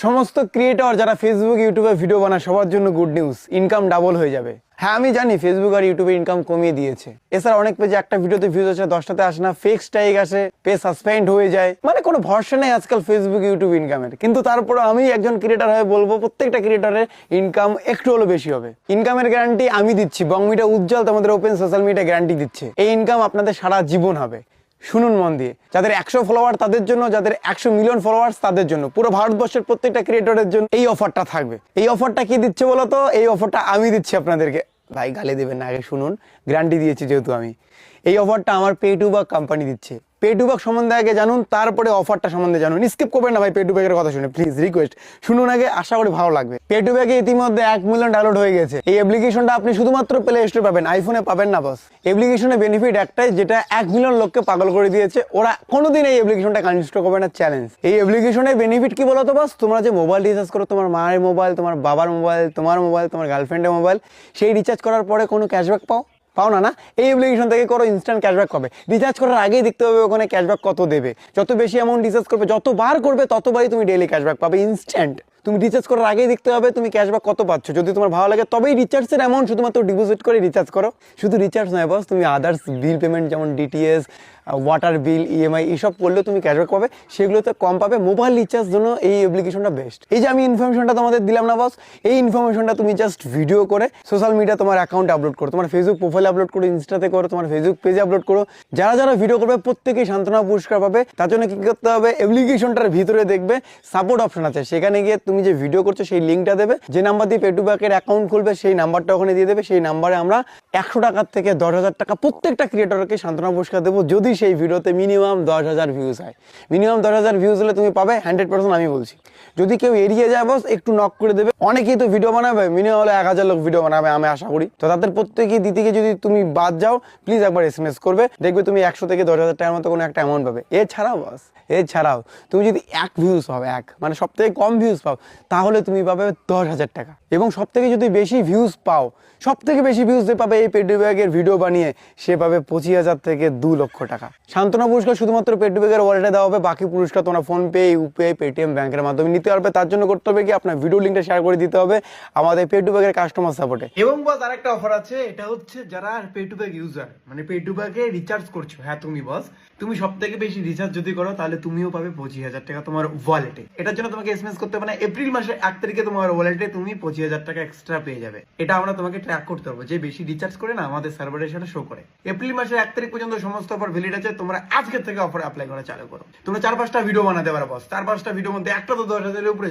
সমস্ত ক্রিয়েটর যারা ফেসবুক ইউটিউবে ভিডিও বানায় সবার জন্য গুড নিউজ, ইনকাম ডাবল হয়ে যাবে। হ্যাঁ আমি জানি ফেসবুক আর ইউটিউবে ইনকাম কমিয়ে দিয়েছে। এছাড়া অনেক পেজে একটা ভিডিওতে ভিউজ আসে 10টাতে আসে না, ফেক স্ট্রাইক আসে, পেজ সাসপেন্ড হয়ে যায়, মানে কোনো ভরসা নেই আজকাল ফেসবুক ইউটিউব ইনকামের। কিন্তু তারপরে আমি একজন ক্রিয়েটর হয়ে বলবো প্রত্যেকটা ক্রিয়েটরের ইনকাম একটু হলো বেশি হবে। ইনকামের গ্যারান্টি আমি দিচ্ছি, বং মিডিয়া উজ্জ্বল তোমাদের ওপেন সোশ্যাল মিডিয়া গ্যারান্টি দিচ্ছে। এই ইনকাম আপনাদের সারা জীবন হবে। শুনুন মন দিয়ে, যাদের 100 ফলোয়ার তাদের জন্য, যাদের 100 মিলিয়ন ফলোয়ার্স তাদের জন্য, পুরো ভারতবর্ষের প্রত্যেকটা ক্রিয়েটরের জন্য এই অফারটা থাকবে। এই অফারটা কি দিচ্ছে বলতো? এই অফারটা আমি দিচ্ছি আপনাদেরকে। ভাই গালি দেবেন না, আগে শুনুন, গ্যারান্টি দিয়েছি যেহেতু আমি। এই অফারটা আমার পে2বাক কোম্পানি দিচ্ছে। পে2বাক সম্বন্ধে আগে জানুন, তারপরে অফারটা সম্বন্ধে জানুন। স্কিপ করবেন না ভাই পে2বাকের কথা শুনে, প্লিজ রিকোয়েস্ট শুনুন আগে, আশা করি ভালো লাগবে। পে2বাকে ইতিমধ্যে 1 মিলিয়ন ডাউনলোড হয়ে গেছে। এই অ্যাপ্লিকেশনটা আপনি শুধুমাত্র প্লে স্টোরে পাবেন, আইফোনে পাবেন না বস। অ্যাপ্লিকেশনের বেনিফিট একটাই, যেটা 1 মিলিয়ন লোককে পাগল করে দিয়েছে, ওরা কোনোদিন এই অ্যাপ্লিকেশনটা আনইনস্টল করবে না, চ্যালেঞ্জ। এই অ্যাপ্লিকেশনের বেনিফিট কি বলতো বস? তোমরা যে মোবাইল রিচার্জ করো, তোমার মায়ের মোবাইল, তোমার বাবার মোবাইল, তোমার মোবাইল, তোমার গার্লফ্রেন্ডের মোবাইল, সেই রিচার্জ করার পরে কোনো ক্যাশব্যাক পাও না। এই অ্যাপ্লিকেশন থেকে করো, ইনস্ট্যান্ট ক্যাশব্যাক পাবে। রিচার্জ করার আগেই দেখতে হবে ওখানে ক্যাশব্যাক কত দেবে। যত বেশি অ্যামাউন্ট রিচার্জ করবে, যতবার করবে ততবারই তুমি ডেইলি ক্যাশব্যাক পাবে, ইনস্ট্যান্ট। তুমি রিচার্জ করার আগেই দেখতে হবে তুমি ক্যাশব্যাক কত পাচ্ছ। যদি তোমার ভালো লাগে তবেই রিচার্জের অ্যামাউন্ট শুধুমাত্র ডিপোজিট করে রিচার্জ করো। শুধু রিচার্জ নয় বস, তুমি আদার্স বিল পেমেন্ট যেমন ডিটিএস, ওয়াটার বিল, ইএমআই এইসব করলেও তুমি ক্যাশব্যাক পাবে, সেগুলোতে কম পাবে। মোবাইল রিচার্জ জন্য এই অ্যাপ্লিকেশনটা বেস্ট। এই যে আমি ইনফরমেশনটা তোমাদের দিলাম না বস, এই ইনফরমেশনটা তুমি জাস্ট ভিডিও করে সোশ্যাল মিডিয়া তোমার অ্যাকাউন্টে আপলোড করো, তোমার ফেসবুক প্রোফাইলে আপলোড করো, ইনস্টাতে করো, তোমার ফেসবুক পেজে আপলোড করো। যারা যারা ভিডিও করবে প্রত্যেকেই সান্ত্বনা পুরস্কার পাবে। তার জন্য কি করতে হবে? অ্যাপ্লিকেশনটার ভিতরে দেখবে সাপোর্ট অপশন আছে, সেখানে গিয়ে তুমি যে ভিডিও করছো সেই লিঙ্কটা দেবে। যে নাম্বার দিয়ে পে2বাকের অ্যাকাউন্ট খুলবে সেই নাম্বারটা ওখানে দিয়ে দেবে। সেই নাম্বারে আমরা 100 টাকার থেকে 10,000 টাকা প্রত্যেকটা ক্রিয়েটরকে সান্ত্বনা পুরস্কার দেবো, যদি সেই ভিডিওতে মিনিমাম 10,000 ভিউজ হয়। মিনিমাম 10,000 ভিউজ হলে তুমি পাবে 100%, আমি বলছি। যদি কেউ এড়িয়ে যায় বস, একটু নক করে দেবে। অনেকেই তো ভিডিও বানাবে, মিনিমাম হলে 1000 লোক ভিডিও বানাবে আমি আশা করি। তো তাদের প্রত্যেকেই দিতে যদি তুমি বাদ যাও, প্লিজ একবার SMS করবে, দেখবে তুমি 100 থেকে 10,000 টাকার মতো কোনো একটা অ্যামাউন্ট পাবে। এছাড়াও তুমি যদি 1 ভিউজ পাও, মানে সব থেকে কম ভিউজ পাও, তাহলে তুমি পাবে 10,000 টাকা। এবং সব থেকে যদি বেশি ভিউজ পাও, সব থেকে বেশি ভিউজ যে পাবে এই পে2বাকের ভিডিও বানিয়ে, সে পাবে 25,000 থেকে 2 লক্ষ টাকা। সান্ত্বনা পুরস্কার শুধুমাত্র পে2বাকের ওয়ালেটে দেওয়া হবে। বাকি পুরস্কার তোমরা ফোনপে, ইউপিআই, পেটিএম ব্যাংকের মাধ্যমে নিতে পারবে। তার জন্য করতে হবে কি, আপনার ভিডিও লিঙ্কটা শেয়ার করে দিতে হবে আমাদের পে2বাকের কাস্টমার সাপোর্টে। এবং বস আরেকটা অফার আছে, এটা হচ্ছে যারা পে2বাক ইউজার, মানে পে2বাকে রিচার্জ করছো, হ্যাঁ তুমি সব থেকে বেশি রিচার্জ যদি করো, তাহলে তুমিও পাবে 25,000 টাকা তোমার ওয়ালেটে। এটার জন্য তোমাকে SMS করতে হবে না। এপ্রিল মাসের 1 তারিখে তোমার ওয়ালেটে তুমি 25,000 টাকা এক্সট্রা পেয়ে যাবে। এটা আমরা তোমাকে ট্র্যাক করতে হবে, যে বেশি রিচার্জ করে না আমাদের সার্ভারের সাথে শো করে। এপ্রিল মাসের 1 তারিখ পর্যন্ত সমস্ত অফার ভ্যালিড আছে। তোমরা আজকে থেকে অফার অ্যাপ্লাই করা চালু করো। তোমরা 4-5টা ভিডিও বানাতে পারো বস। 4-5টা ভিডিওর মধ্যে একটা তো 10,000 এর উপরে